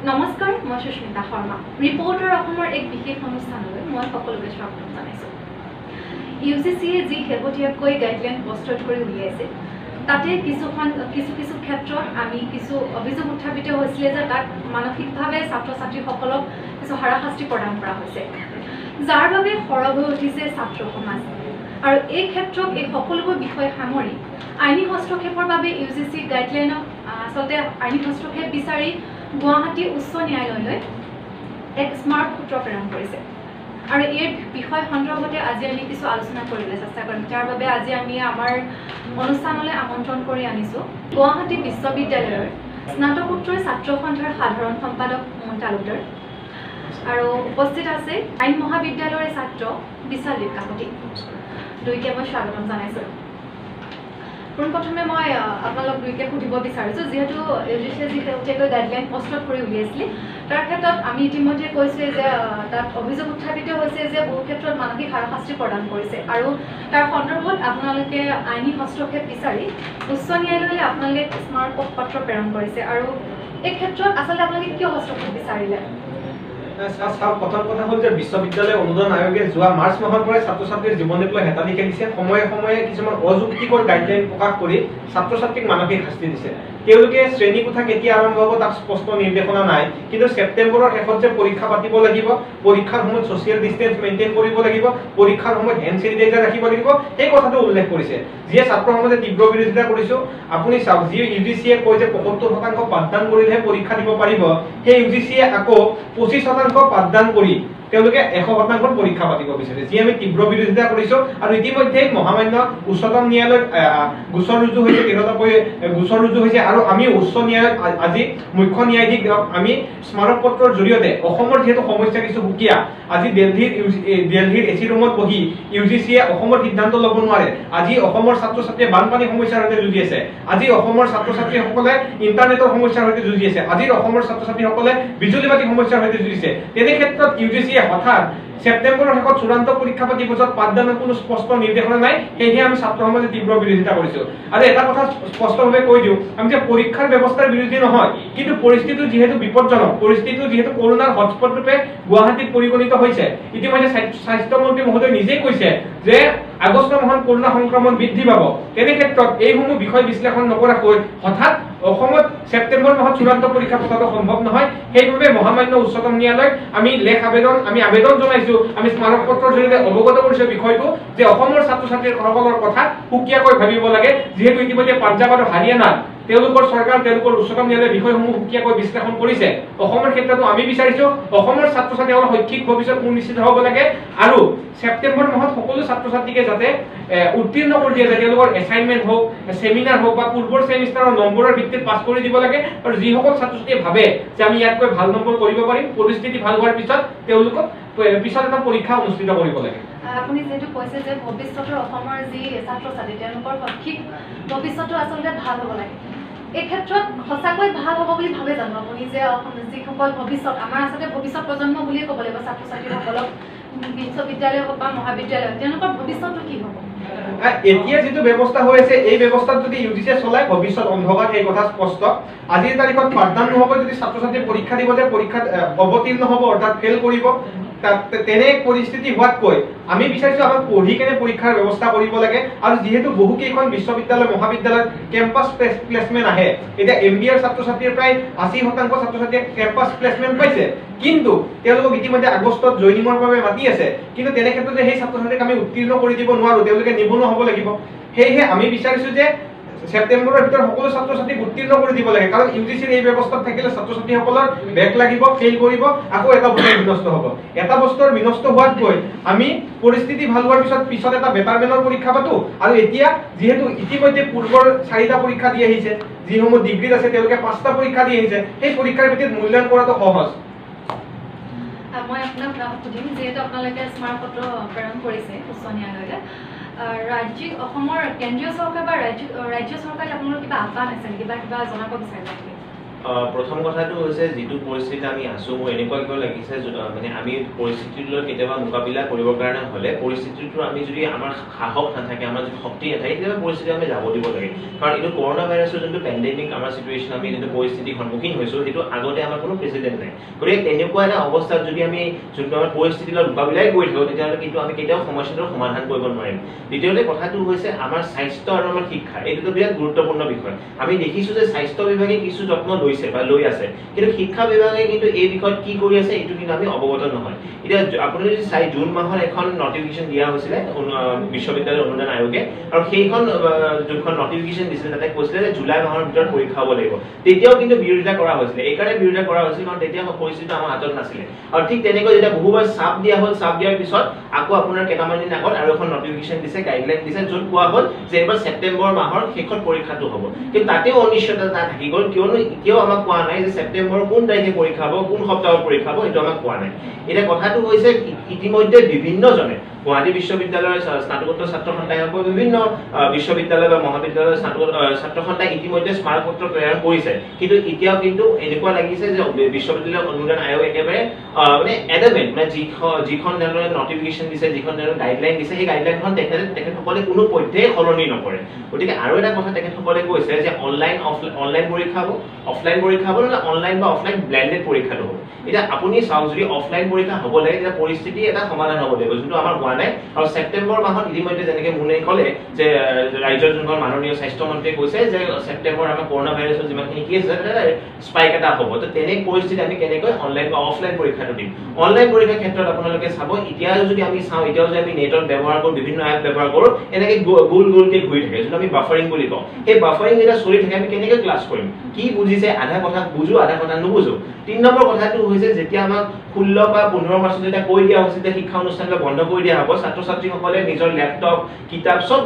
নমস্কাৰ, মই সুস্মিতা শৰ্মা। ৰিপৰ্টাৰ অসমৰ এক বিশেষ অনুষ্ঠানলৈ মই সকলোকে স্বাগতম জনাইছোঁ। ইউজিচিয়ে যি শেহতীয়াকৈ গাইডলাইন প্ৰস্তুত কৰি উলিয়াইছে তাতে কিছু ক্ষেত্ৰত আমি কিছু অভিযোগ উত্থাপিত হৈছিলে যে তাত মানসিকভাৱে ছাত্ৰ ছাত্ৰীসকলক কিছু হাৰাশাস্তি প্ৰদান কৰা হৈছে, যাৰ বাবে সৰব হৈ উঠিছে ছাত্ৰ সমাজ। আৰু এই ক্ষেত্ৰত এই সকলোবোৰ বিষয় সামৰি আইনী হস্তক্ষেপৰ বাবে ইউজিচি গাইডলাইনক আচলতে আইনী হস্তক্ষেপ বিচাৰি গুৱাহাটী উচ্চ ন্যায়ালয়লৈ এক স্মাৰক পত্ৰ প্ৰেৰণ কৰিছে। আৰু এই বিষয় সন্দৰ্ভতে আজি আমি কিছু আলোচনা কৰিবলৈ চেষ্টা কৰিম। যাৰ বাবে আজি আমি আমাৰ অনুষ্ঠানলৈ আমন্ত্ৰণ কৰি আনিছোঁ গুৱাহাটী বিশ্ববিদ্যালয়ৰ স্নাতকোত্তৰ ছাত্ৰ সন্থাৰ সাধাৰণ সম্পাদক মন তালুকদাৰ, আৰু উপস্থিত আছে আইন মহাবিদ্যালয়ৰ ছাত্ৰ বিশাল কাকতি। দুইকে মই স্বাগতম জনাইছোঁ। পোনপ্ৰথমে মই আপোনালোক দুইকে সুধিব বিচাৰিছোঁ, যিহেতু ইউজিচিয়ে যি শেহতীয়াকৈ গাইডলাইন প্ৰস্তুত কৰি উলিয়াইছিলে তাৰ ক্ষেত্ৰত আমি ইতিমধ্যে কৈছোঁৱে যে তাত অভিযোগ উত্থাপিত হৈছে যে বহু ক্ষেত্ৰত মানসিক হাৰাশাস্তি প্ৰদান কৰিছে, আৰু তাৰ সন্দৰ্ভত আপোনালোকে আইনী হস্তক্ষেপ বিচাৰি উচ্চ ন্যায়ালয়লৈ আপোনালোকে স্মাৰক পত্ৰ প্ৰেৰণ কৰিছে। আৰু এই ক্ষেত্ৰত আচলতে আপোনালোকে কিয় হস্তক্ষেপ বিচাৰিলে? প্ৰথম কথা হ'ল যে বিশ্ববিদ্যালয় অনুদান আয়োগে যোৱা মাৰ্চ মাহৰ পৰাই ছাত্ৰ ছাত্ৰীৰ জীৱনক লৈ হেতালি খেলিছে। সময়ে সময়ে কিছুমান অযুক্তিকৰ গাইডলাইন প্ৰকাশ কৰি ছাত্ৰ ছাত্ৰীক মানসিক শাস্তি দিছে। তেওঁলোকে শ্ৰেণী কোঠা কেতিয়া আৰম্ভ হ'ব তাক স্পষ্ট নিৰ্দেশনা নাই, কিন্তু ছেপ্টেম্বৰৰ শেষত যে পৰীক্ষা পাতিব লাগিব, পৰীক্ষাৰ সময়ত ছ'চিয়েল ডিষ্টেন্স মেইনটেইন কৰিব লাগিব, পৰীক্ষাৰ সময়ত হেণ্ড চেনিটাইজাৰ ৰাখিব লাগিব, সেই কথাটো উল্লেখ কৰিছে, যিয়ে ছাত্ৰ সমাজে তীব্ৰ বিৰোধিতা কৰিছোঁ। আপুনি চাওক, যি ইউজিচিয়ে কয় যে ৭৫% পাঠদান কৰিলেহে পৰীক্ষা দিব পাৰিব, সেই ইউজিচিয়ে আকৌ ২৫% পাঠদান কৰি তেওঁলোকে ১০০% পৰীক্ষা পাতিব বিচাৰে, যি আমি তীব্ৰ বিৰোধিতা কৰিছোঁ। আৰু ইতিমধ্যে মহামান্য উচ্চতম ন্যায়ালয়ত গোচৰ ৰুজু হৈছে, ১৩টাকৈ গোচৰ ৰুজু হৈছে। আৰু আমি উচ্চ ন্যায়ালয়ত আজি মুখ্য ন্যায়াধীশ আমি স্মাৰক পত্ৰৰ জৰিয়তে অসমৰ যিহেতু সমস্যা কিছু সুকীয়া, আজি দিল্লীৰ এচি ৰুমত বহি ইউজিচিয়ে অসমৰ সিদ্ধান্ত ল'ব নোৱাৰে। আজি অসমৰ ছাত্ৰ ছাত্ৰীয়ে বানপানী সমস্যাৰ সৈতে যুঁজি আছে, আজি অসমৰ ছাত্ৰ ছাত্ৰীসকলে ইণ্টাৰনেটৰ সমস্যাৰ সৈতে যুঁজি আছে, আজি অসমৰ ছাত্ৰ ছাত্ৰীসকলে বিজুলী বাতি সমস্যাৰ সৈতে যুঁজিছে। তেনে ক্ষেত্ৰত ইউজিচিয়ে হঠাৎ ছেপ্টেম্বৰৰ শেষত চূড়ান্ত পৰীক্ষা পাতিব, য'ত পাঠদানৰ কোনো স্পষ্ট নিৰ্দেশনা নাই, সেয়েহে আমি ছাত্ৰ সমাজে তীব্ৰ বিৰোধিতা কৰিছোঁ। আৰু এটা কথা স্পষ্টভাৱে কৈ দিওঁ, আমি যে পৰীক্ষাৰ ব্যৱস্থাৰ বিৰোধী নহয়, কিন্তু পৰিস্থিতি যিহেতু বিপদজনক, পৰিস্থিতি যিহেতু কৰোনাৰ হটস্পট ৰূপে গুৱাহাটীত পৰিগণিত হৈছে। ইতিমধ্যে স্বাস্থ্যমন্ত্ৰী মহোদয়ে নিজেই কৈছে যে আগষ্ট মাহত কৰোনা সংক্ৰমণ বৃদ্ধি পাব। তেনে ক্ষেত্ৰত এইসমূহ বিষয় বিশ্লেষণ নকৰাকৈ হঠাৎ অসমত ছেপ্টেম্বৰ মাহত চূড়ান্ত পৰীক্ষা পতাটো সম্ভৱ নহয়। সেইবাবে মহামান্য উচ্চতম ন্যায়ালয়ক আমি আবেদন জনাইছোঁ, আমি স্মাৰক পত্ৰৰ জৰিয়তে অৱগত কৰিছোঁ বিষয়টো, যে অসমৰ ছাত্ৰ ছাত্ৰীসকলৰ কথা সুকীয়াকৈ ভাবিব লাগে। যিহেতু ইতিমধ্যে পাঞ্জাৱ আৰু হাৰিয়ানাত তেওঁলোকৰ চৰকাৰ, তেওঁলোকৰ উচ্চতম ন্যায়ালয়ে বিষয়সমূহ সুকীয়াকৈ বিশ্লেষণ কৰিছে। অসমৰ ক্ষেত্ৰতো আমি বিচাৰিছোঁ অসমৰ ছাত্ৰ ছাত্ৰীসকলৰ শৈক্ষিক ভৱিষ্যত সুনিশ্চিত হ'ব লাগে, আৰু ছেপ্টেম্বৰ মাহত সকলো ছাত্ৰ ছাত্ৰীকে যাতে উত্তীৰ্ণ কৰি দিয়ে, যে তেওঁলোকৰ এছাইনমেণ্ট হওক, ছেমিনাৰ হওক বা পূৰ্বৰ ছেমিষ্টাৰৰ নম্বৰৰ ভিত্তিত পাছ কৰি দিব লাগে। আৰু যিসকল ছাত্ৰ ছাত্ৰীয়ে ভাবে যে আমি ইয়াতকৈ ভাল নম্বৰ কৰিব পাৰিম, পৰিস্থিতি ভাল হোৱাৰ পিছত তেওঁলোকক পিছত এটা পৰীক্ষা অনুষ্ঠিত কৰিব লাগে। আপুনি যিহেতু কৈছে যে ভৱিষ্যতৰ অসমৰ যি ছাত্ৰ ছাত্ৰী তেওঁলোকৰ শৈক্ষিক ভৱিষ্যতটো আচলতে ভাল হ'ব লাগে, এই ক্ষেত্ৰত সঁচাকৈ ভাল হ'ব বুলি ভাবে জানো আপুনি? যে যিসকল ভৱিষ্যত আমাৰ আচলতে ভৱিষ্যত প্ৰজন্ম বুলিয়ে ক'ব লাগিব ছাত্ৰ ছাত্ৰীসকলক, বিশ্ববিদ্যালয় হওক বা মহাবিদ্যালয়, তেওঁলোকৰ ভৱিষ্যতটো কি হ'ব? এতিয়া যিটো ব্যৱস্থা হৈ আছে, এই ব্যৱস্থাত যদি ইউজিচিয়ে চলায় ভৱিষ্যত অন্ধকাৰ, সেই কথা স্পষ্ট। আজিৰ তাৰিখত পাঠদান নোহোৱাকৈ যদি ছাত্ৰ ছাত্ৰীয়ে পৰীক্ষা দিব যায়, পৰীক্ষাত অৱতীৰ্ণ হ'ব অৰ্থাৎ ফেইল কৰিব, তেনে পৰিস্থিতি হোৱাতকৈ আমি বিচাৰিছোঁ আমাক পঢ়ি কেনে পৰীক্ষাৰ ব্যৱস্থা কৰিব লাগে। আৰু যিহেতু বহুকেইখন বিশ্ববিদ্যালয় মহাবিদ্যালয়ত কেম্পাছ প্লেচমেণ্ট আহে, এতিয়া MBAৰ ছাত্ৰ ছাত্ৰীৰ প্ৰায় 80% ছাত্ৰ ছাত্ৰীয়ে কেম্পাছ প্লেচমেণ্ট পাইছে, কিন্তু তেওঁলোকক ইতিমধ্যে আগষ্টত জইনিঙৰ বাবে মাতি আছে। কিন্তু তেনে ক্ষেত্ৰত সেই ছাত্ৰ ছাত্ৰীক আমি উত্তীৰ্ণ কৰি দিব নোৱাৰোঁ, তেওঁলোকে নিবনুৱা হ'ব লাগিব। সেয়েহে আমি বিচাৰিছোঁ যে ছেপ্টেম্বৰৰ ভিতৰত সকলো ছাত্ৰ ছাত্ৰীক উত্তীৰ্ণ কৰি দিব লাগে, কাৰণ ইউজিচিৰ এই ব্যৱস্থাত থাকিলে ছাত্ৰ ছাত্ৰীসকলৰ বেক লাগিব, ফেইল কৰিব, আকৌ এটা বছৰ বিনষ্ট হ'ব। এটা বছৰ বিনষ্ট হোৱাতকৈ আমি পৰিস্থিতি ভাল হোৱাৰ পিছত এটা বেটাৰমেনৰ পৰীক্ষা পাতোঁ। আৰু এতিয়া যিহেতু ইতিমধ্যে পূৰ্বৰ 4টা পৰীক্ষা দি আহিছে, যিসমূহ ডিগ্ৰীত আছে তেওঁলোকে 5টা পৰীক্ষা দি আহিছে, সেই পৰীক্ষাৰ ভিত্তিত মূল্যায়ন কৰাটো সহজ। মই আপোনাক সুধিম, যিহেতু আপোনালোকে স্মাৰক পত্ৰ প্ৰেৰণ কৰিছে উচ্চ ন্যায়ালয়লৈ, ৰাজ্যিক অসমৰ কেন্দ্ৰীয় চৰকাৰ বা ৰাজ্য চৰকাৰে আপোনালোকৰ কিবা আহ্বান আছে নেকি বা কিবা জনাব বিচাৰে নেকি? প্ৰথম কথাটো হৈছে যিটো পৰিস্থিতি আমি আছো মোৰ এনেকুৱা কিবা লাগিছে মানে আমি পৰিস্থিতিলৈ কেতিয়াবা মোকাবিলা কৰিবৰ কাৰণে হ'লে পৰিস্থিতিটো আমি যদি আমাৰ সাহস নাথাকে আমাৰ যদি শক্তি নাথাকে তেতিয়া পৰিস্থিতি আমি যাব দিব লাগে কাৰণ এইটো কৰোনা ভাইৰাছৰ যোনটো পেণ্ডেমিক আমাৰ চিটুৱেশ্যন আমি যিটো পৰিস্থিতিৰ সন্মুখীন হৈছোঁ সেইটো আগতে আমাৰ কোনো প্ৰেচিডেণ্ট নাই গতিকে তেনেকুৱা এটা অৱস্থাত যদি আমি যোনটো আমাৰ পৰিস্থিতিলৈ মোকাবিলাই কৰি থাকোঁ তেতিয়াহ'লে কিন্তু আমি কেতিয়াও সমস্যাটোৰ সমাধান কৰিব নোৱাৰিম দ্বিতীয়তে কথাটো হৈছে আমাৰ স্বাস্থ্য আৰু আমাৰ শিক্ষা এইটোতো বিৰাট গুৰুত্বপূৰ্ণ বিষয় আমি দেখিছোঁ যে স্বাস্থ্য বিভাগে কিছু যত্ন লৈছে বা লৈ আছে কিন্তু শিক্ষা বিভাগে কিন্তু এই বিষয়ত কি কৰি আছে এইটো কিন্তু আমি অৱগত নহয় এতিয়া আপুনি যদি চাই জুন মাহত এখন নটিফিকেশ্যন দিয়া হৈছিলে বিশ্ববিদ্যালয় অনুদান আয়োগে আৰু সেইখন যোনখন নটিফিকেশ্যন দিছিলে তাতে কৈছিলে যে জুলাই মাহৰ ভিতৰত পৰীক্ষা হ'ব লাগিব তেতিয়াও কিন্তু বিৰোধিতা কৰা হৈছিলে এইকাৰণে বিৰোধিতা কৰা হৈছিল কাৰণ তেতিয়া পৰিস্থিতি আমাৰ হাতত নাছিলে আৰু ঠিক তেনেকৈ যেতিয়া বহুবাৰ চাপ দিয়া হ'ল চাপ দিয়াৰ পিছত আকৌ আপোনাৰ কেইটামান দিন আগত আৰু এখন নটিফিকেশ্যন দিছে গাইডলাইন দিছে য'ত কোৱা হ'ল যে এইবাৰ ছেপ্টেম্বৰ মাহৰ শেষত পৰীক্ষাটো হ'ব কিন্তু তাতেও অনিশ্চয়তা থাকি গ'ল কিয়নো এতিয়াও আমাক কোৱা নাই যে ছেপ্টেম্বৰৰ কোন তাৰিখে পৰীক্ষা হ'ব কোন সপ্তাহত পৰীক্ষা হ'ব এইটো আমাক কোৱা নাই এতিয়া কথাটো হৈছে ইতিমধ্যে বিভিন্নজনে গুৱাহাটী বিশ্ববিদ্যালয়ৰ স্নাতকোত্তৰ ছাত্ৰ সন্থাই হওক বিভিন্ন বিশ্ববিদ্যালয় বা মহাবিদ্যালয়ৰ ছাত্ৰ সন্থাই ইতিমধ্যে স্মাৰকপত্ৰ প্ৰেৰণ কৰিছে কিন্তু এতিয়াও কিন্তু এনেকুৱা লাগিছে যে বিশ্ববিদ্যালয় অনুদান আয়োগ একেবাৰে মানে এডামেণ্ট মানে যিখন তেওঁলোকে নটিফিকেশ্যন দিছে যিখন তেওঁলোকে গাইডলাইন দিছে সেই গাইডলাইনখন তেখেতসকলে কোনো পধ্যেই সলনি নকৰে গতিকে আৰু এটা কথা তেখেতসকলে কৈছে যে অনলাইন পৰীক্ষা হ'ব অফলাইন পৰীক্ষা হ'ব নহ'লে অনলাইন বা অফলাইন ব্লেণ্ডেড পৰীক্ষাটো হ'ব এতিয়া আপুনি চাওক যদি অফলাইন পৰীক্ষা হ'ব লাগে তেতিয়া পৰিস্থিতি এটা সমাধান হ'ব লাগিব যোনটো আমাৰ হোৱা নাই আৰু ছেপ্টেম্বৰ মাহত ইতিমধ্যে যেনেকৈ মুনে ক'লে যে ৰাজ্যৰ যোনখন মাননীয় স্বাস্থ্যমন্ত্ৰীয়ে কৈছে যে ছেপ্টেম্বৰ আমাৰ কৰোনা ভাইৰাছৰ যিমানখিনি কেছ আছে স্পাইক এটা হ'ব তো তেনে পৰিস্থিতি আমি কেনেকৈ অনলাইন বা অফলাইন পৰীক্ষাটো দিম অনলাইন পৰীক্ষাৰ ক্ষেত্ৰত আপোনালোকে চাব এতিয়াও যদি আমি চাওঁ এতিয়াও যদি আমি নেটত ব্যৱহাৰ কৰোঁ বিভিন্ন এপ ব্যৱহাৰ কৰোঁ এনেকৈ গোলকৈ ঘূৰি থাকে যোনটো আমি বাফাৰিং বুলি কওঁ সেই বাফাৰিং যেতিয়া চলি থাকে আমি কেনেকৈ ক্লাছ কৰিম কি বুজিছে আধা কথা বুজো আধা কথা নুবুজো ৩ নম্বৰ কথাটো হৈছে যেতিয়া আমাক 16 বা 15 মাৰ্চত যেতিয়া কৈ দিয়া হৈছিল যে শিক্ষা অনুষ্ঠানবিলাক বন্ধ কৰি দিয়া হ'ব ছাত্ৰ ছাত্ৰীসকলে নিজৰ লেপটপ কিতাপ চব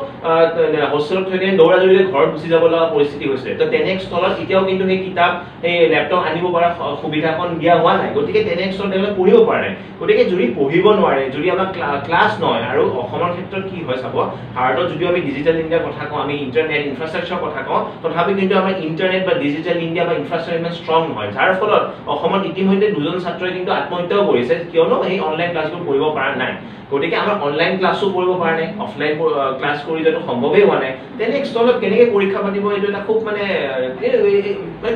হোষ্টেলত থৈ কিনে দৌৰা-দৌৰিৰে ঘৰত গুচি যাব লগা পৰিস্থিতি হৈছিলে তো তেনে স্থলত এতিয়াও কিন্তু সেই কিতাপ সেই লেপটপ আনিব পৰা সুবিধাখন দিয়া হোৱা নাই গতিকে তেনে স্থলত তেওঁলোকে পঢ়িব পৰা নাই গতিকে যদি পঢ়িব নোৱাৰে যদি আমাৰ ক্লাছ নহয় আৰু অসমৰ ক্ষেত্ৰত কি হয় চাব ভাৰতত যদিও আমি ডিজিটেল ইণ্ডিয়াৰ কথা কওঁ আমি ইণ্টাৰনেট ইনফ্ৰাষ্ট্ৰাকচাৰৰ কথা কওঁ তথাপি কিন্তু আমাৰ ইণ্টাৰনেট বা ডিজিটেল ইণ্ডিয়া বা ইনফ্ৰাষ্ট্ৰাকচাৰ ইমান ষ্ট্ৰং নহয় যাৰ ফলত অসমত ইতিমধ্যে 2জন ছাত্ৰই কিন্তু আত্মহত্যাও কৰিছে কিয়নো সেই অনলাইন ক্লাছবোৰ কৰিব পৰা নাই গতিকে আমাৰ অনলাইন ক্লাছো কৰিব পৰা নাই অফলাইন ক্লাছ কৰি যোৱাটো সম্ভৱেই হোৱা নাই তেনে স্থলত কেনেকৈ পৰীক্ষা পাতিব এইটো এটা খুব মানে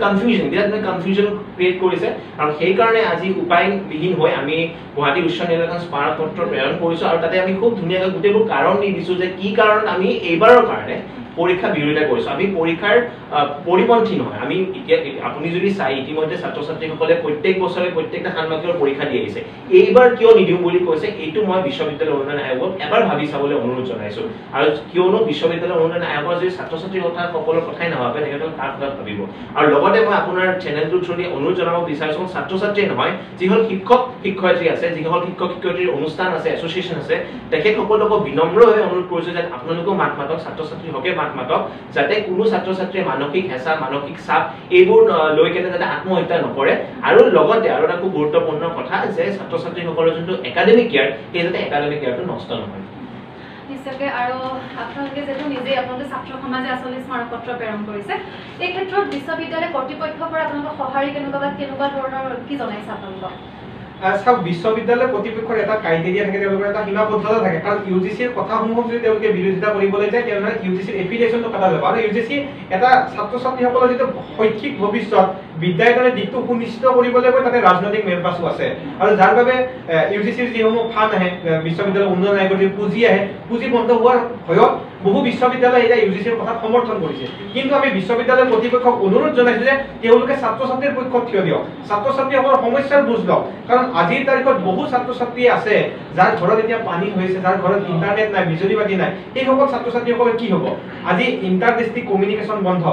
কনফিউজন বিৰাট মানে কনফিউজন ক্ৰিয়েট কৰিছে আৰু সেইকাৰণে আজি উপায়বিহীন হৈ আমি গুৱাহাটী উচ্চ ন্যায়ালয়খন স্মাৰকপত্ৰ প্ৰেৰণ কৰিছোঁ আৰু তাতে আমি খুব ধুনীয়াকৈ গোটেইবোৰ কাৰণ দি দিছোঁ যে কি কাৰণ আমি এইবাৰৰ কাৰণে পৰীক্ষা বিৰোধিতা কৰিছোঁ আমি পৰীক্ষাৰ পৰিপন্থী নহয় আমি এতিয়া আপুনি যদি চাই ইতিমধ্যে ছাত্ৰ ছাত্ৰীসকলে প্ৰত্যেক বছৰে প্ৰত্যেকটা ষান্মাসিকৰ পৰীক্ষা দি আহিছে এইবাৰ কিয় নিদিওঁ বুলি কৈছে এইটো মই বিশ্ববিদ্যালয় অনুদান আয়োগক এবাৰ ভাবি চাবলৈ অনুৰোধ জনাইছোঁ আৰু কিয়নো বিশ্ববিদ্যালয় অনুদান আয়োগৰ যদি ছাত্ৰ ছাত্ৰীৰ কথা সকলো কথাই নাভাবে তেখেতক তাৰ কথা ভাবিব আৰু লগতে মই আপোনাৰ চেনেলটোৰ থ্ৰুদি অনুৰোধ জনাব বিচাৰিছোঁ ছাত্ৰ ছাত্ৰীয়ে নহয় যিসকল শিক্ষক শিক্ষয়িত্ৰী আছে যিসকল শিক্ষক শিক্ষয়িত্ৰীৰ অনুষ্ঠান আছে এছ'চিয়েশ্যন আছে তেখেতসকলকো বিনম্ৰভাৱে অনুৰোধ কৰিছোঁ যে আপোনালোকেও মাত মাতক ছাত্ৰ ছাত্ৰীৰ হকে মাত মাতক যাতে কোনো ছাত্ৰ ছাত্ৰীয়ে মানসিক হেঁচা মানসিক চাপ এইবোৰ লৈ কেনে যাতে আত্মহত্যা নকৰে আৰু লগতে আৰু এটা খুব গুৰুত্বপূৰ্ণ কথা যে ছাত্ৰ ছাত্ৰীসকলৰ যোনটো একাডেমিক কেয়াৰ সেই যাতে একাডেমিক কেয়াৰটো নষ্ট নহয় নিশ্চয়কৈ আৰু আপোনালোকে যিহেতু নিজেই আপোনালোকে ছাত্ৰ সমাজে আচলতে স্মাৰকপত্ৰ প্ৰেৰণ কৰিছে এই ক্ষেত্ৰত বিশ্ববিদ্যালয় কৰ্তৃপক্ষৰ পৰা আপোনালোকক সঁহাৰি কেনেকুৱা ধৰণৰ কি জনাইছে আপোনালোকক চাওক বিশ্ববিদ্যালয় কৰ্তৃপক্ষৰ এটা ক্ৰাইটেৰিয়া থাকে তেওঁলোকৰ এটা সীমাবদ্ধতা থাকে কাৰণ ইউজিচিৰ কথাসমূহক যদি তেওঁলোকে বিৰোধিতা কৰিবলৈ যায় তেনেহ'লে ইউজিচিৰ এফিলিয়েশ্যনটো কটা যাব আৰু ইউজিচি এটা ছাত্ৰ ছাত্ৰীসকলৰ যিটো শৈক্ষিক ভৱিষ্যত বিদ্যায়তনে দিশটো সুনিশ্চিত কৰিবলৈ গৈ তাতে ৰাজনৈতিক মেলপাছো আছে আৰু যাৰ বাবে ইউজিচিৰ যিসমূহ ফাণ্ড আহে বিশ্ববিদ্যালয় উন্নয়ন আয়োগৰ যি পুঁজি আহে পুঁজি বন্ধ হোৱাৰ ভয়ত বহু বিশ্ববিদ্যালয় এতিয়া ইউজিচিৰ কথা সমৰ্থন কৰিছে কিন্তু আমি বিশ্ববিদ্যালয় কৰ্তৃপক্ষক অনুৰোধ জনাইছোঁ যে তেওঁলোকে ছাত্ৰ ছাত্ৰীৰ পক্ষত থিয় দিয়ক ছাত্ৰ ছাত্ৰীসকলৰ সমস্যাৰ বুজ লওক কাৰণ আজিৰ তাৰিখত বহু ছাত্ৰ ছাত্ৰী আছে যাৰ ঘৰত এতিয়া পানী হৈছে যাৰ ঘৰত ইণ্টাৰনেট নাই বিজুলী বাতি নাই সেইসকল ছাত্ৰ ছাত্ৰীসকলৰ কি হ'ব আজি ইণ্টাৰ ডিষ্ট্ৰিক্ট কমিউনিকেশ্যন বন্ধ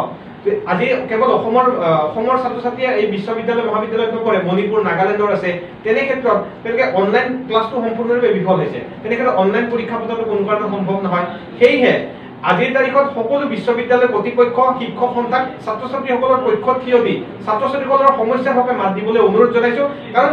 আজি কেৱল অসমৰ ছাত্ৰ ছাত্ৰীয়ে এই বিশ্ববিদ্যালয় মহাবিদ্যালয়ত নপঢ়ে মণিপুৰ নাগালেণ্ডৰ আছে তেনে ক্ষেত্ৰত তেওঁলোকে অনলাইন ক্লাছটো সম্পূৰ্ণৰূপে বিফল হৈছে তেনে ক্ষেত্ৰত অনলাইন পৰীক্ষা পতাটো কোনো কাৰণে সম্ভৱ নহয় সেয়েহে আজিৰ তাৰিখত সকলো বিশ্ববিদ্যালয় কৰ্তৃপক্ষ শিক্ষক সন্থাক ছাত্ৰ ছাত্ৰীসকলৰ পক্ষত থিয় দি ছাত্ৰ ছাত্ৰীসকলৰ সমস্যাৰ হকে মাত দিবলৈ অনুৰোধ জনাইছোঁ কাৰণ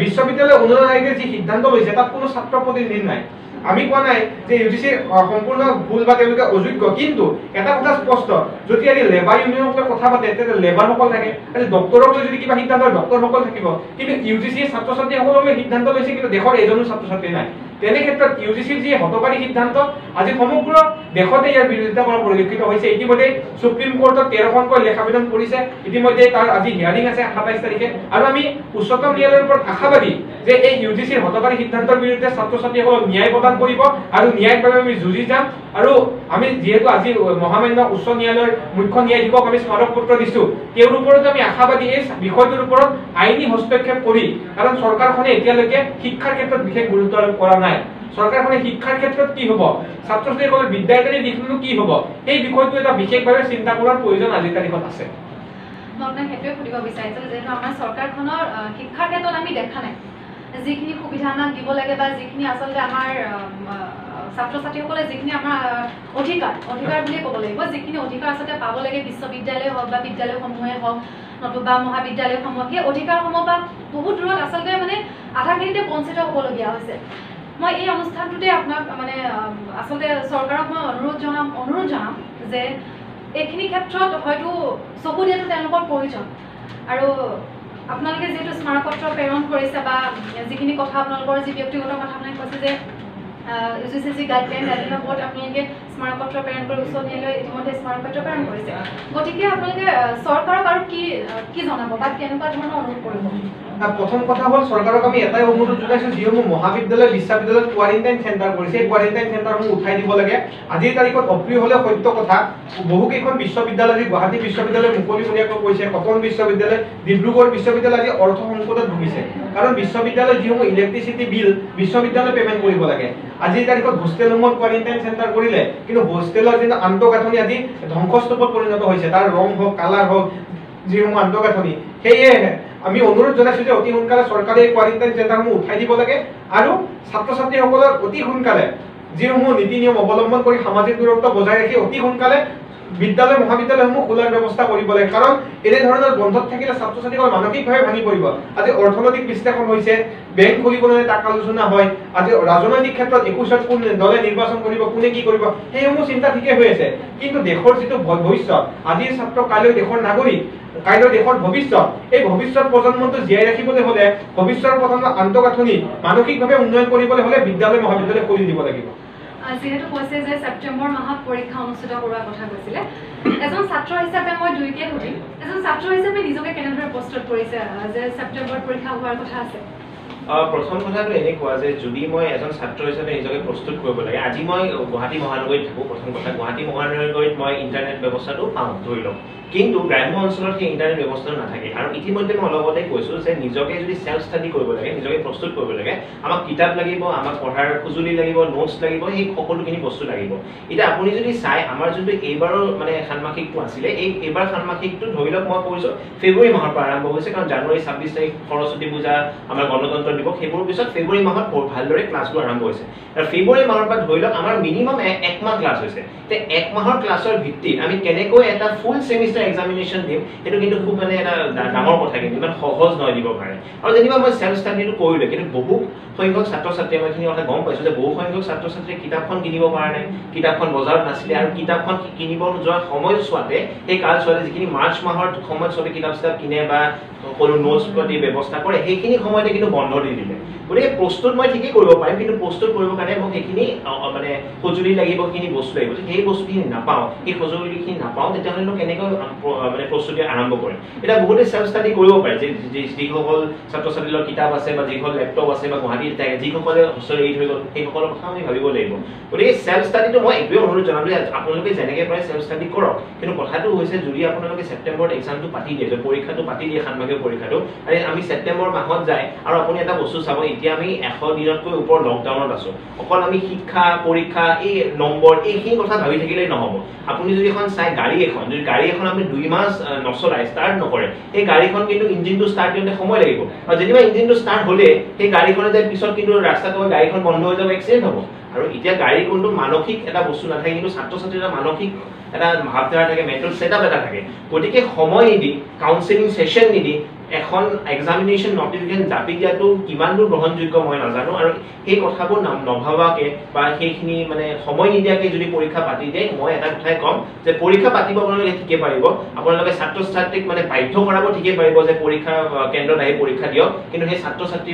বিশ্ববিদ্যালয় অনুদান আয়োগে যি সিদ্ধান্ত লৈছে তাত কোনো ছাত্ৰ প্ৰতিনিধি নাই আমি কোৱা নাই যে ইউজিচি সম্পূৰ্ণ ভুল বা তেওঁলোকে অযোগ্য, কিন্তু এটা কথা স্পষ্ট, যদি আজি লেবাৰ ইউনিয়নৰ কথা পাতে তেতিয়া লেবাৰসকল থাকে, আজি ডক্টৰক লৈ যদি কিবা সিদ্ধান্ত ডক্টৰসকল থাকিব, কিন্তু ইউজিচিয়ে ছাত্ৰ ছাত্ৰীসকললৈ সিদ্ধান্ত লৈছে কিন্তু দেশৰ এজনো ছাত্ৰ ছাত্ৰী নাই। তেনে ক্ষেত্ৰত ইউজিচিৰ যি হতবাৰী সিদ্ধান্ত আজি সমগ্ৰ দেশতে ইয়াৰ বিৰোধিতা কৰা পৰিলক্ষিত হৈছে। ইতিমধ্যে সুপ্ৰিম কোৰ্টত 13খনকৈ লেখ আবেদন কৰিছে, ইতিমধ্যে তাৰ আজি হিয়াৰিং আছে 27 তাৰিখে, আৰু আমি উচ্চতম ন্যায়ালয়ৰ ওপৰত আশাবাদী যে এই ইউজিচিৰ হতবাৰী সিদ্ধান্তৰ বিৰুদ্ধে ছাত্ৰ ছাত্ৰীসকলক ন্যায় প্ৰদান কৰিব আৰু ন্যায়ৰ বাবে আমি যুঁজি যাম। আৰু আমি যিহেতু আজি মহামান্য উচ্চ ন্যায়ালয়ৰ মুখ্য ন্যায়াধীশক আমি স্মাৰক পত্ৰ দিছো, তেওঁৰ ওপৰত আমি আশাবাদী এই বিষয়টোৰ ওপৰত আইনী হস্তক্ষেপ কৰি, কাৰণ চৰকাৰখনে এতিয়ালৈকে শিক্ষাৰ ক্ষেত্ৰত বিশেষ গুৰুত্ব আৰোপ কৰা নাই। চৰকাৰখনে শিক্ষাৰ ক্ষেত্ৰত কি হ'ব, ছাত্ৰ ছাত্ৰীসকলৰ বিদ্যায়তনী দিশটো কি হ'ব, এই বিষয়টো এটা বিশেষভাৱে চিন্তা কৰাৰ প্ৰয়োজন আজিৰ তাৰিখত আছে। মই আপোনাক সেইটোৱে সুধিব বিচাৰিছিলোঁ, যিহেতু আমাৰ চৰকাৰখনৰ শিক্ষাৰ ক্ষেত্ৰত আমি দেখা নাই যিখিনি সুবিধা আমাক দিব লাগে বা যিখিনি আচলতে আমাৰ ছাত্ৰ ছাত্ৰীসকলে যিখিনি আমাৰ অধিকাৰ বুলিয়ে ক'ব লাগিব, যিখিনি অধিকাৰ আচলতে পাব লাগে বিশ্ববিদ্যালয় হওক বা বিদ্যালয়সমূহে হওক নতুবা মহাবিদ্যালয়সমূহ, সেই অধিকাৰসমূহ বা বহুত দূৰত আচলতে মানে আধাখিনিতে বঞ্চিত হ'বলগীয়া হৈছে। মই এই অনুষ্ঠানটোতে আপোনাক মানে আচলতে চৰকাৰক মই অনুৰোধ জনাম যে এইখিনি ক্ষেত্ৰত হয়তো চকু দিয়াটো তেওঁলোকৰ প্ৰয়োজন। আৰু আপোনালোকে যিহেতু স্মাৰকপত্ৰ প্ৰেৰণ কৰিছে বা যিখিনি কথা আপোনালোকৰ যি ব্যক্তিগত কথা আপোনাক কৈছে যে ইউজিচি গাইডলাইনৰ ওপৰত আপোনালোকে স্মাৰকপত্ৰ প্ৰেৰণ কৰি উচ্চ ন্যায়ালয়ে ইতিমধ্যে স্মাৰকপত্ৰ প্ৰেৰণ কৰিছে, গতিকে আপোনালোকে চৰকাৰক আৰু কি জনাব বা কেনেকুৱা ধৰণৰ অনুৰোধ কৰিব? প্ৰথম কথা হ'ল চৰকাৰক আমি এটাই অনুৰোধ জনাইছোঁ, যিসমূহ মহাবিদ্যালয় বিশ্ববিদ্যালয়ত কোৱাৰেণ্টাইন চেণ্টাৰ কৰিছে সেই কোৱাৰেণ্টাইন চেণ্টাৰসমূহ উঠাই দিব লাগে। আজিৰ তাৰিখত অপ্ৰিয় হ'লেও সত্য কথা, বহুকেইখন বিশ্ববিদ্যালয়, গুৱাহাটী বিশ্ববিদ্যালয় মুকলিমূৰীয়াকৈ কৈছে, কটন বিশ্ববিদ্যালয়, ডিব্ৰুগড় বিশ্ববিদ্যালয় আজি অৰ্থ সংকটত ভুগিছে, কাৰণ বিশ্ববিদ্যালয় যিসমূহ ইলেক্ট্ৰিচিটি বিল বিশ্ববিদ্যালয় পে'মেণ্ট কৰিব লাগে। আজিৰ তাৰিখত হোষ্টেলসমূহত কোৱাৰেণ্টাইন চেণ্টাৰ কৰিলে, কিন্তু হোষ্টেলৰ যিটো আন্তঃগাঁথনি আজি ধ্বংসস্তূপত পৰিণত হৈছে, তাৰ ৰং হওক কালাৰ হওক যিসমূহ আন্তঃগাঁথনি, সেয়ে আমি অনুৰোধ জনাইছোঁ যে অতি সোনকালে চৰকাৰে এই কোৱাৰেণ্টাইন চেণ্টাৰসমূহ উঠাই দিব লাগে আৰু ছাত্ৰ ছাত্ৰীসকলক অতি সোনকালে যিসমূহ নীতি নিয়ম অৱলম্বন কৰি সামাজিক দূৰত্ব বজাই ৰাখি অতি সোনকালে বিদ্যালয় মহাবিদ্যালয়সমূহ খোলাৰ ব্যৱস্থা কৰিব লাগে, কাৰণ এনেধৰণৰ বন্ধত থাকিলে ছাত্ৰ ছাত্ৰীসকল মানসিকভাৱে ভাঙি পৰিব। আজি অৰ্থনৈতিক বিশ্লেষণ হৈছে, বেংক খুলিবলৈ তাক আলোচনা হয়, আজি ৰাজনৈতিক ক্ষেত্ৰত 21ত কোন দলে নিৰ্বাচন কৰিব, কোনে কি কৰিব, সেইসমূহ চিন্তা ঠিকে হৈ আছে, কিন্তু দেশৰ যিটো ভৱিষ্যত, আজিৰ ছাত্ৰ কাইলৈ দেশৰ নাগৰিক, কাইলৈ দেশৰ ভৱিষ্যত, এই ভৱিষ্যত প্ৰজন্মটো জীয়াই ৰাখিবলৈ হ'লে, ভৱিষ্যত প্ৰজন্মৰ আন্তঃগাঁথনি মানসিকভাৱে উন্নয়ন কৰিবলৈ হ'লে বিদ্যালয় মহাবিদ্যালয় খুলি দিব লাগিব। যিহেতু কৈছে যে ছেপ্টেম্বৰ মাহত পৰীক্ষা অনুষ্ঠিত কৰাৰ কথা কৈছিলে, এজন ছাত্ৰ হিচাপে মই দুইকে সুধিম, এজন ছাত্ৰ হিচাপে নিজকে কেনেদৰে প্ৰস্তুত কৰিছে যে ছেপ্টেম্বৰত পৰীক্ষা হোৱাৰ কথা আছে? প্ৰথম কথাটো এনেকুৱা যে যদি মই এজন ছাত্ৰ হিচাপে নিজকে প্ৰস্তুত কৰিব লাগে, আজি মই গুৱাহাটী মহানগৰীত থাকোঁ, প্ৰথম কথা গুৱাহাটী মহানগৰীত মই ইণ্টাৰনেট ব্যৱস্থাটো পাওঁ ধৰি লওক, কিন্তু গ্ৰাম্য অঞ্চলত সেই ইণ্টাৰনেট ব্যৱস্থাটো নাথাকে। আৰু ইতিমধ্যে মই অলপতে কৈছোঁ যে নিজকে যদি চেল্ফ ষ্টাডি কৰিব লাগে, নিজকে প্ৰস্তুত কৰিব লাগে, আমাক কিতাপ লাগিব, আমাক পঢ়াৰ সঁজুলি লাগিব, নোটছ লাগিব, সেই সকলোখিনি বস্তু লাগিব। এতিয়া আপুনি যদি চাই আমাৰ যোনটো এইবাৰৰ মানে ষান্মাসিকটো আছিলে, এইবাৰ ষান্মাসিকটো ধৰি লওক মই কৈছোঁ ফেব্ৰুৱাৰী মাহৰ পৰা আৰম্ভ হৈছে, কাৰণ জানুৱাৰী 26 তাৰিখ সৰস্বতী পূজা, আমাৰ গণতন্ত্ৰ দিৱস, সেইবোৰৰ পিছত ফেব্ৰুৱাৰী মাহত ভালদৰে ক্লাছবোৰ আৰম্ভ হৈছে। আৰু ফেব্ৰুৱাৰী মাহৰ পৰা ধৰি লওক আমাৰ মিনিমাম 1 মাহ ক্লাছ হৈছে। এতিয়া 1 মাহৰ ক্লাছৰ ভিত্তিত আমি কেনেকৈ এটা ফুল ছেমিষ্টাৰ এক্সামিনেশ্যন দিম, সেইটো কিন্তু খুব মানে এটা ডাঙৰ কথা, কিন্তু ইমান সহজ নহয় দিব পাৰে। আৰু যেনিবা মই চেল্ফ ষ্টাডিটো কৰিলোঁ, কিন্তু বহু সংখ্যক ছাত্ৰ ছাত্ৰীয়ে মই এইখিনি কথা গম পাইছোঁ যে বহু সংখ্যক ছাত্ৰ ছাত্ৰীয়ে কিতাপখন কিনিব পৰা নাই, কিতাপখন বজাৰত নাছিলে, আৰু কিতাপখন কিনিব যোৱাৰ সময়ছোৱাতে সেই কালছোৱাতে যিখিনি মাৰ্চ মাহৰ সময়ত চবে কিতাপ চিতাপ কিনে বা সকলো নোটছ প্ৰতি ব্যৱস্থা কৰে, সেইখিনি সময়তে কিন্তু বন্ধ দি দিলে। গতিকে প্ৰস্তুত মই ঠিকেই কৰিব পাৰিম, কিন্তু প্ৰস্তুত কৰিবৰ কাৰণে মোক সেইখিনি মানে সঁজুলি লাগিব, সেইখিনি বস্তু লাগিব, সেই বস্তুখিনি নাপাওঁ, সেই সঁজুলিখিনি নাপাওঁ, তেতিয়াহ'লে কেনেকৈ মানে প্ৰস্তুতি আৰম্ভ কৰিম? এতিয়া বহুতে চেল্ফ ষ্টাডি কৰিব পাৰে, যিসকল ছাত্ৰ ছাত্ৰীৰ কিতাপ আছে বা যিসকল লেপটপ আছে বা গুৱাহাটীত থাকে, যিসকলে হোষ্টেল এৰি থৈ গ'ল, সেইসকলৰ কথা আমি ভাবিব লাগিব। গতিকে চেল্ফ ষ্টাডিটো মই এইটোৱে অনুৰোধ জনাম যে আপোনালোকে যেনেকৈ পাৰে চেল্ফ ষ্টাডি কৰক, কিন্তু কথাটো হৈছে যদি আপোনালোকে ছেপ্টেম্বৰত এক্সামটো পাতি দিয়ে, পৰীক্ষাটো পাতি দিয়ে, ষান্মাসিক পৰীক্ষাটো, আৰু আমি ছেপ্টেম্বৰ মাহত যায়, আৰু আপুনি এটা বস্তু চাব, এতিয়া আমি 100 দিনতকৈ ওপৰ লকডাউনত আছোঁ, অকল আমি শিক্ষা পৰীক্ষা এই নম্বৰ এইখিনি কথা ভাবি থাকিলেই নহ'ব। আপুনি যদি এখন চাই গাড়ী এখন, যদি গাড়ী এখন আপুনি 2 মাহ নচলায়, ষ্টাৰ্ট নকৰে, সেই গাড়ীখন কিন্তু ইঞ্জিনটো ষ্টাৰ্ট দিওঁতে সময় লাগিব, আৰু যেনিবা ইঞ্জিনটো ষ্টাৰ্ট হ'লে সেই গাড়ীখনে যে পিছত কিন্তু ৰাস্তাত গাড়ীখন বন্ধ হৈ যাব, এক্সিডেণ্ট হ'ব। আৰু এতিয়া গাড়ী কোনটো মানসিক এটা বস্তু নাথাকে, কিন্তু ছাত্ৰ ছাত্ৰীৰ এটা মানসিক এটা ভাৱধাৰা থাকে, মেণ্টেল ছেটআপ এটা থাকে। গতিকে সময় নিদি, কাউন্সেলিং ছেশ্যন নিদি, এখন এক্সামিনেশ্যন নটিফিকেশ্যন জাপি দিয়াটো কিমান দূৰ গ্ৰহণযোগ্য মই নাজানো আৰু সেই কথাবোৰ নভাবাকে বা সেইখিনি মানে সময় নিদিয়াকে যদি পৰীক্ষা পাতি দিয়ে মই এটা কথাই ক'ম যে পৰীক্ষা পাতিব আপোনালোকে ঠিকে পাৰিব আপোনালোকে ছাত্ৰ ছাত্ৰীক মানে বাধ্য কৰাব ঠিকে পাৰিব যে পৰীক্ষা কেন্দ্ৰত আহি পৰীক্ষা দিয়ক কিন্তু সেই ছাত্ৰ ছাত্ৰী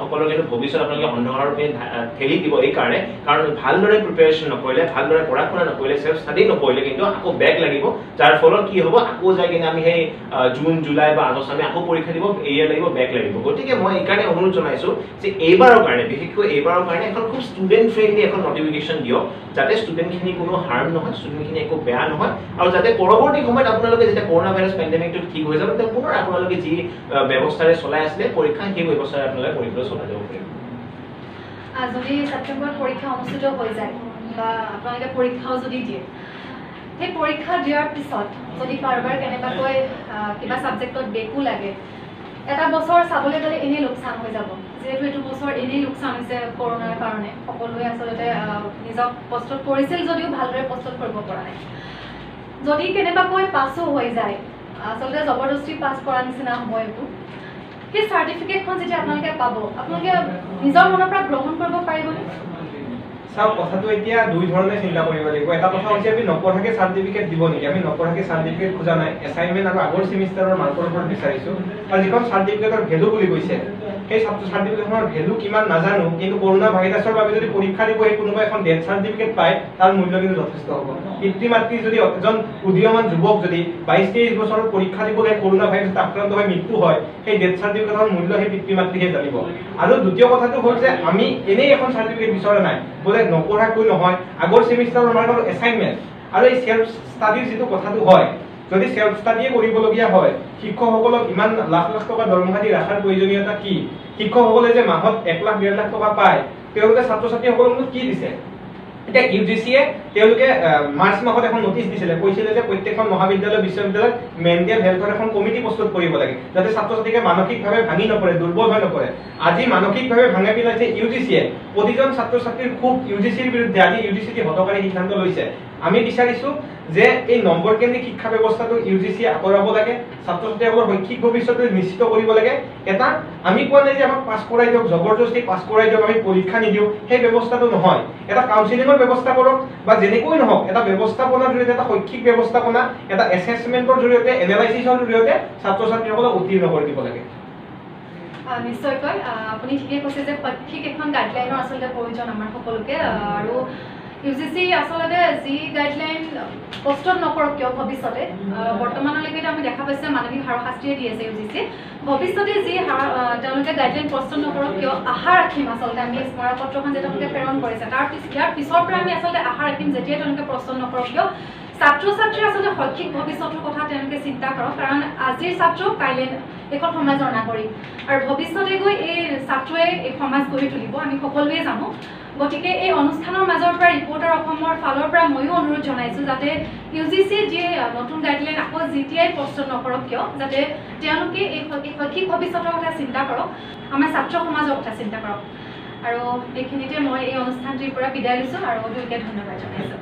সকলৰ কিন্তু ভৱিষ্যত আপোনালোকে অন্ধকাৰৰ পিনে ঠেলি দিব এই কাৰণে কাৰণ ভালদৰে প্ৰিপাৰেচন নকৰিলে ভালদৰে পঢ়া শুনা নকৰিলে সেলফ ষ্টাডি নকৰিলে কিন্তু আকৌ বেক লাগিব যাৰ ফলত কি হ'ব আকৌ যাই কিনে আমি সেই জুন জুলাই বা আগষ্ট আমি আকৌ পৰীক্ষা দিব এৰিয়া লাগিব বেক লাগিব গতিকে মই এই কাৰণে অনুৰোধ জনাইছো যে এইবাৰৰ কাৰণে বিশেষকৈ এইবাৰৰ কাৰণে এখন খুব ষ্টুডেণ্ট ফ্ৰেণ্ডলি এখন নটিফিকেশ্যন দিয়ক যাতে ষ্টুডেণ্টখিনি কোনো হাৰ্ম নহয় ষ্টুডেণ্টখিনি একো বেয়া নহয় আৰু যাতে পৰৱৰ্তী সময়ত আপোনালোকে যেতিয়া কৰোনা ভাইৰাছ পেণ্ডেমিকটো ঠিক হৈ যাব তেতিয়া পুনৰ আপোনালোকে যি ব্যৱস্থাৰে চলাই আছিলে পৰীক্ষা সেই ব্যৱস্থাৰে আপোনালোকে পৰীক্ষা চলাই যাব পাৰিব যদি ছেপ্টেম্বৰত পৰীক্ষা অনুষ্ঠিত হৈ যায় বা আপোনালোকে পৰীক্ষাও যদি দিয়ে সেই পৰীক্ষা দিয়াৰ পিছত যদি কাৰোবাৰ কেনেবাকৈ কিবা ছাবজেক্টত বেকো লাগে এটা বছৰ চাবলৈ গ'লে এনেই লোকচান হৈ যাব যিহেতু এইটো বছৰ এনেই লোকচান হৈছে কৰোনাৰ কাৰণে সকলোৱে আচলতে নিজক প্ৰস্তুত কৰিছিল যদিও ভালদৰে প্ৰস্তুত কৰিব পৰা নাই যদি কেনেবাকৈ পাছো হৈ যায় আচলতে জবৰদস্তি পাছ কৰা নিচিনা হ'ব এইটো সেই চাৰ্টিফিকেটখন যেতিয়া আপোনালোকে পাব আপোনালোকে নিজৰ মনৰ পৰা গ্ৰহণ কৰিব পাৰিবনে চাওক কথাটো এতিয়া দুই ধৰণে চিন্তা কৰিব লাগিব এটা কথা হৈছে আমি নপঢ়াকে চাৰ্টিফিকেট দিব নেকি আমি নপঢ়াকে চাৰ্টিফিকেট খোজা নাই এছাইনমেণ্ট আৰু আগৰ সেমিষ্টাৰৰ মাৰ্কৰ ওপৰত বিচাৰিছো আৰু যিখন চাৰ্টিফিকেটৰ ভেলু বুলি কৈছে সেই চাৰ্টিফিকেটখনৰ ভেলু কিমান নাজানো কিন্তু কৰোনা ভাইৰাছৰ বাবে যদি পৰীক্ষা দিব সেই কোনোবা এখন ডেথ চাৰ্টিফিকেট পায় তাৰ মূল্য কিন্তু যথেষ্ট হ'ব পিতৃ মাতৃ যদি এজন উদীয়মান যুৱক যদি 22-23 বছৰত পৰীক্ষা দিবলৈ কৰোনা ভাইৰাছত আক্ৰান্ত হৈ মৃত্যু হয় সেই ডেথ চাৰ্টিফিকেটৰ মূল্য সেই পিতৃ মাতৃহে জানিব আৰু দ্বিতীয় কথাটো হ'ল যে আমি এনেই এখন চাৰ্টিফিকেট বিচৰা নাই বোলে নপঢ়াকৈ নহয় আগৰ সেমিষ্টাৰৰ মাৰ্কৰ এছাইনমেণ্ট আৰু এই সেলফ ষ্টাডিৰ যিটো কথাটো হয় যদি সেলফ ষ্টাডিয়ে কৰিবলগীয়া হয় শিক্ষকসকলক ইমান লাখ লাখ টকা দৰমহা দি ৰাখাৰ প্ৰয়োজনীয়তা কি শিক্ষকসকলে যে মাহত 1 লাখ 1.5 লাখ টকা পায় তেওঁলোকে ছাত্ৰ ছাত্ৰীসকলক কি দিছে এটা ইউজিচিয়ে তেওঁলোকে মাৰ্চ মাহত এখন নোটিছ দিছিলে কৈছিলে যে প্ৰত্যেকখন মহাবিদ্যালয় বিশ্ববিদ্যালয়ত মেণ্টেল হেলথৰ এখন কমিটি প্ৰস্তুত কৰিব লাগে যাতে ছাত্ৰ ছাত্ৰীকে মানসিকভাৱে ভাঙি নপৰে দুৰ্বল হৈ নপৰে আজি মানসিকভাৱে ভাঙা পেলাইছে ইউজিচিয়ে প্ৰতিজন ছাত্ৰ ছাত্ৰীৰ খুব ইউজিচিৰ বিৰুদ্ধে আজি ইউজিচিয়ে হতকাৰী সিদ্ধান্ত লৈছে আমি বিচাৰিছো যে এই নম্বৰ কেন্দ্ৰিক শিক্ষা ব্যৱস্থাটো ইউজিচিয়ে আঁতৰাব লাগে ছাত্ৰ ছাত্ৰীসকলৰ শৈক্ষিক ভৱিষ্যতটো নিশ্চিত কৰিব লাগে এটা আমি কোৱা নাই যে আমাক পাছ কৰাই দিয়ক জবৰদস্তি পাছ কৰাই দিয়ক আমি পৰীক্ষা নিদিওঁ সেই ব্যৱস্থাটো নহয় এটা কাউন্সেলিঙৰ ব্যৱস্থা কৰক বা যেনেকৈ নহওক এটা ব্যৱস্থাপনাৰ জৰিয়তে এটা শৈক্ষিক ব্যৱস্থাপনা এটা এছেছমেণ্টৰ জৰিয়তে এনালাইচিছৰ জৰিয়তে ছাত্ৰ ছাত্ৰীসকলক উত্তীৰ্ণ কৰি দিব লাগে নিশ্চয়কৈ আপুনি ঠিকেই কৈছে যে শৈক্ষিক এখন গাইডলাইনৰ আচলতে প্ৰয়োজন আমাৰ সকলোকে আৰু ইউজিচি আচলতে যি গাইডলাইন প্ৰস্তুত নকৰক কিয় ভৱিষ্যতে বৰ্তমানলৈকে আমি দেখা পাইছে মানসিক হাৰাশাস্তিয়ে দি আছে ইউজিচি ভৱিষ্যতে যি তেওঁলোকে গাইডলাইন প্ৰস্তুত নকৰক কিয় আশা ৰাখিম আচলতে আমি স্মাৰকপত্ৰখন যে তেওঁলোকে প্ৰেৰণ কৰিছে ইয়াৰ পিছৰ পৰা আমি আচলতে আশা ৰাখিম যেতিয়াই তেওঁলোকে প্ৰস্তুত নকৰক কিয় ছাত্ৰ ছাত্ৰীৰ আচলতে শৈক্ষিক ভৱিষ্যতৰ কথা তেওঁলোকে চিন্তা কৰক কাৰণ আজিৰ ছাত্ৰ কাইলৈ এখন সমাজৰ নাগৰিক আৰু ভৱিষ্যতে গৈ এই ছাত্ৰই এই সমাজ গঢ়ি তুলিব আমি সকলোৱে জানো গতিকে এই অনুষ্ঠানৰ মাজৰ পৰা ৰিপৰ্টাৰ অসমৰ ফালৰ পৰা ময়ো অনুৰোধ জনাইছোঁ যাতে ইউজিচিয়ে যি নতুন গাইডলাইন আকৌ যেতিয়াই প্ৰস্তুত নকৰক কিয় যাতে তেওঁলোকে এই শৈক্ষিক ভৱিষ্যতৰ কথা চিন্তা কৰক আমাৰ ছাত্ৰ সমাজৰ কথা চিন্তা কৰক আৰু এইখিনিতে মই এই অনুষ্ঠানটিৰ পৰা বিদায় লৈছোঁ আৰু দুয়োকে ধন্যবাদ জনাইছোঁ